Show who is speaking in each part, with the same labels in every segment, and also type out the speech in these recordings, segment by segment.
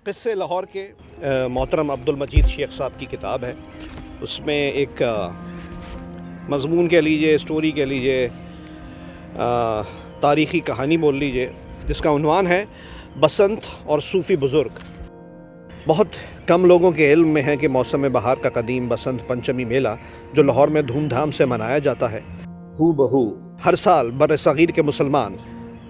Speaker 1: قصے لاہور کے محترم عبدالمجید شیخ صاحب کی کتاب ہے. اس میں ایک مضمون کہہ لیجئے، اسٹوری کہہ لیجئے، تاریخی کہانی بول لیجئے، جس کا عنوان ہے بسنت اور صوفی بزرگ. بہت کم لوگوں کے علم میں ہے کہ موسم بہار کا قدیم بسنت پنچمی میلہ جو لاہور میں دھوم دھام سے منایا جاتا ہے، ہو بہو ہر سال بر صغیر کے مسلمان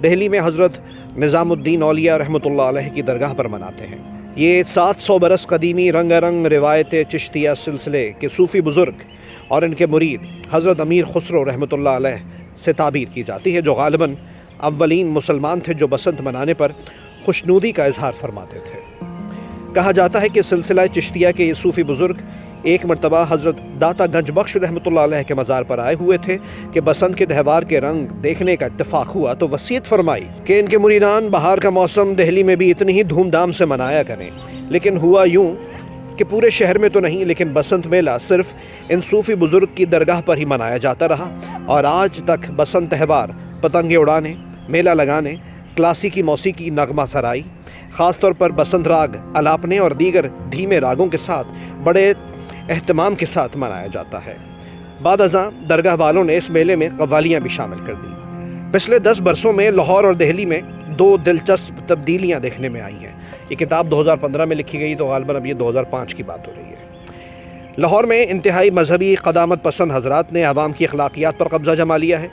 Speaker 1: دہلی میں حضرت نظام الدین اولیاء رحمۃ اللہ علیہ کی درگاہ پر مناتے ہیں. یہ 700 برس قدیمی رنگ رنگ روایت چشتیہ سلسلے کے صوفی بزرگ اور ان کے مرید حضرت امیر خسرو رحمۃ اللہ علیہ سے تعبیر کی جاتی ہے، جو غالباً اولین مسلمان تھے جو بسنت منانے پر خوشنودی کا اظہار فرماتے تھے. کہا جاتا ہے کہ سلسلہ چشتیہ کے یہ صوفی بزرگ ایک مرتبہ حضرت داتا گنج بخش رحمۃ اللہ علیہ کے مزار پر آئے ہوئے تھے کہ بسنت کے تہوار کے رنگ دیکھنے کا اتفاق ہوا تو وصیت فرمائی کہ ان کے مریدان بہار کا موسم دہلی میں بھی اتنی ہی دھوم دھام سے منایا کریں. لیکن ہوا یوں کہ پورے شہر میں تو نہیں، لیکن بسنت میلہ صرف ان صوفی بزرگ کی درگاہ پر ہی منایا جاتا رہا، اور آج تک بسنت تہوار پتنگیں اڑانے، میلہ لگانے، کلاسیکی موسیقی نغمہ سرائی، خاص طور پر بسنت راگ الاپنے اور دیگر دھیمے راگوں کے ساتھ بڑے اہتمام کے ساتھ منایا جاتا ہے. بعد ازاں درگاہ والوں نے اس میلے میں قوالیاں بھی شامل کر دیں. پچھلے 10 برسوں میں لاہور اور دہلی میں 2 دلچسپ تبدیلیاں دیکھنے میں آئی ہیں. یہ کتاب 2015 میں لکھی گئی تو غالباً اب یہ 2005 کی بات ہو رہی ہے. لاہور میں انتہائی مذہبی قدامت پسند حضرات نے عوام کی اخلاقیات پر قبضہ جما لیا ہے.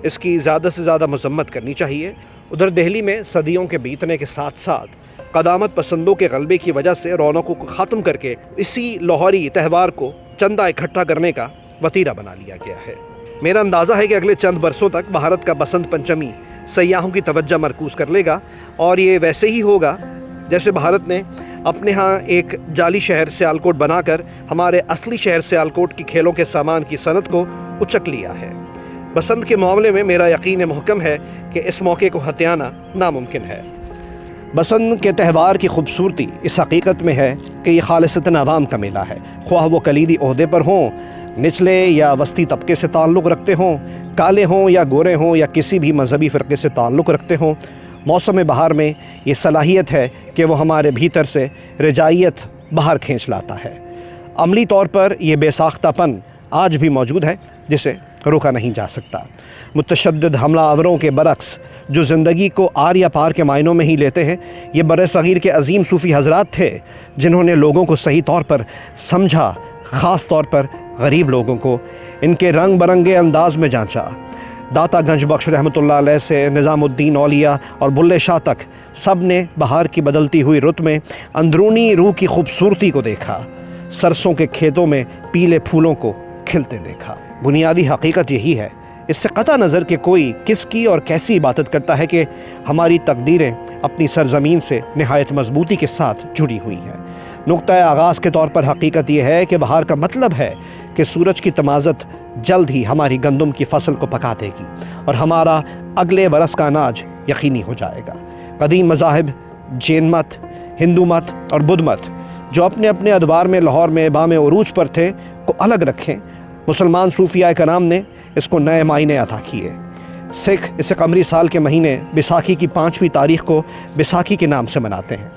Speaker 1: اس کی زیادہ سے زیادہ مذمت کرنی چاہیے. ادھر دہلی میں صدیوں کے بیتنے کے ساتھ ساتھ قدامت پسندوں کے غلبے کی وجہ سے رونقوں کو ختم کر کے اسی لاہوری تہوار کو چندہ اکٹھا کرنے کا وتیرہ بنا لیا گیا ہے. میرا اندازہ ہے کہ اگلے چند برسوں تک بھارت کا بسنت پنچمی سیاحوں کی توجہ مرکوز کر لے گا، اور یہ ویسے ہی ہوگا جیسے بھارت نے اپنے ہاں ایک جعلی شہر سیالکوٹ بنا کر ہمارے اصلی شہر سیالکوٹ کی کھیلوں کے سامان کی صنعت کو اچک لیا ہے. بسنت کے معاملے میں میرا یقین محکم ہے کہ اس موقع کو ہتھیانا ناممکن ہے. بسنت کے تہوار کی خوبصورتی اس حقیقت میں ہے کہ یہ خالصتاً عوام کا میلہ ہے، خواہ وہ کلیدی عہدے پر ہوں، نچلے یا وسطی طبقے سے تعلق رکھتے ہوں، کالے ہوں یا گورے ہوں یا کسی بھی مذہبی فرقے سے تعلق رکھتے ہوں. موسم بہار میں یہ صلاحیت ہے کہ وہ ہمارے بھیتر سے رجائیت باہر کھینچ لاتا ہے. عملی طور پر یہ بے ساختہ پن آج بھی موجود ہے جسے روکا نہیں جا سکتا. متشدد حملہ آوروں کے برعکس جو زندگی کو آر یا پار کے معنوں میں ہی لیتے ہیں، یہ بر صغیر کے عظیم صوفی حضرات تھے جنہوں نے لوگوں کو صحیح طور پر سمجھا، خاص طور پر غریب لوگوں کو ان کے رنگ برنگے انداز میں جانچا. داتا گنج بخش رحمۃ اللہ علیہ سے نظام الدین اولیاء اور بلے شاہ تک سب نے بہار کی بدلتی ہوئی رت میں اندرونی روح کی خوبصورتی کو دیکھا، سرسوں کے کھیتوں میں پیلے پھولوں کو کھلتے دیکھا. بنیادی حقیقت یہی ہے، اس سے قطع نظر کہ کوئی کس کی اور کیسی عبادت کرتا ہے، کہ ہماری تقدیریں اپنی سرزمین سے نہایت مضبوطی کے ساتھ جڑی ہوئی ہیں. نقطہ آغاز کے طور پر حقیقت یہ ہے کہ بہار کا مطلب ہے کہ سورج کی تمازت جلد ہی ہماری گندم کی فصل کو پکا دے گی اور ہمارا اگلے برس کا اناج یقینی ہو جائے گا. قدیم مذاہب جین مت، ہندو مت اور بدھ مت جو اپنے اپنے ادوار میں لاہور میں بام عروج پر تھے کو الگ رکھیں، مسلمان صوفیاء کرام نے اس کو نئے معنی عطا کیے. سکھ اس قمری سال کے مہینے بیساکھی کی 5ویں تاریخ کو بیساکھی کے نام سے مناتے ہیں.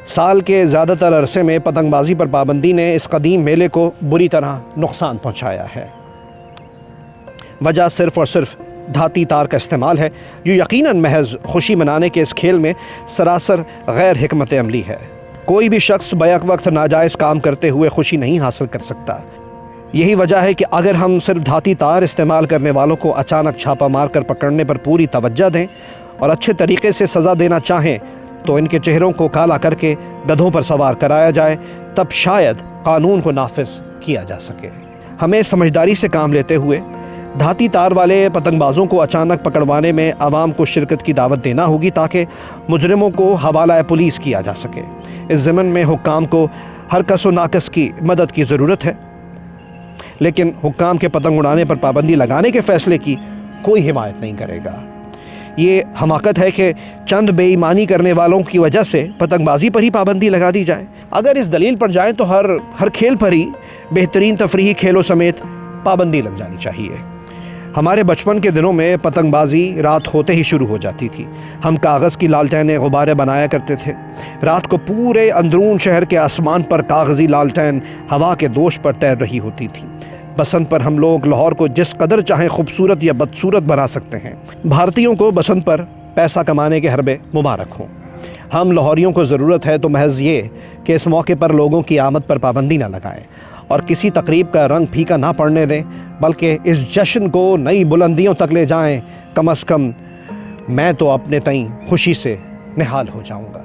Speaker 1: سال کے زیادہ تر عرصے میں پتنگ بازی پر پابندی نے اس قدیم میلے کو بری طرح نقصان پہنچایا ہے. وجہ صرف اور صرف دھاتی تار کا استعمال ہے، جو یقیناً محض خوشی منانے کے اس کھیل میں سراسر غیر حکمت عملی ہے. کوئی بھی شخص بیک وقت ناجائز کام کرتے ہوئے خوشی نہیں حاصل کر سکتا. یہی وجہ ہے کہ اگر ہم صرف دھاتی تار استعمال کرنے والوں کو اچانک چھاپا مار کر پکڑنے پر پوری توجہ دیں اور اچھے طریقے سے سزا دینا چاہیں تو ان کے چہروں کو کالا کر کے گدھوں پر سوار کرایا جائے، تب شاید قانون کو نافذ کیا جا سکے. ہمیں سمجھداری سے کام لیتے ہوئے دھاتی تار والے پتنگ بازوں کو اچانک پکڑوانے میں عوام کو شرکت کی دعوت دینا ہوگی تاکہ مجرموں کو حوالہ پولیس کیا جا سکے. اس ضمن میں حکام کو ہر کس و ناکس کی مدد کی ضرورت ہے، لیکن حکام کے پتنگ اڑانے پر پابندی لگانے کے فیصلے کی کوئی حمایت نہیں کرے گا. یہ حماقت ہے کہ چند بے ایمانی کرنے والوں کی وجہ سے پتنگ بازی پر ہی پابندی لگا دی جائے. اگر اس دلیل پر جائیں تو ہر کھیل پر ہی بہترین تفریحی کھیلوں سمیت پابندی لگ جانی چاہیے. ہمارے بچپن کے دنوں میں پتنگ بازی رات ہوتے ہی شروع ہو جاتی تھی۔ ہم کاغذ کی لالٹینیں غبارے بنایا کرتے تھے۔ رات کو پورے اندرون شہر کے آسمان پر کاغذی لالٹین ہوا کے دوش پر تیر رہی ہوتی تھی۔ بسنت پر ہم لوگ لاہور کو جس قدر چاہیں خوبصورت یا بدصورت بنا سکتے ہیں۔ بھارتیوں کو بسنت پر پیسہ کمانے کے حربے مبارک ہوں۔ ہم لاہوریوں کو ضرورت ہے تو محض یہ کہ اس موقع پر لوگوں کی آمد پر پابندی نہ لگائیں اور کسی تقریب کا رنگ پھیکا نہ پڑنے دیں، بلکہ اس جشن کو نئی بلندیوں تک لے جائیں۔ کم از کم میں تو اپنے تئیں خوشی سے نہال ہو جاؤں گا۔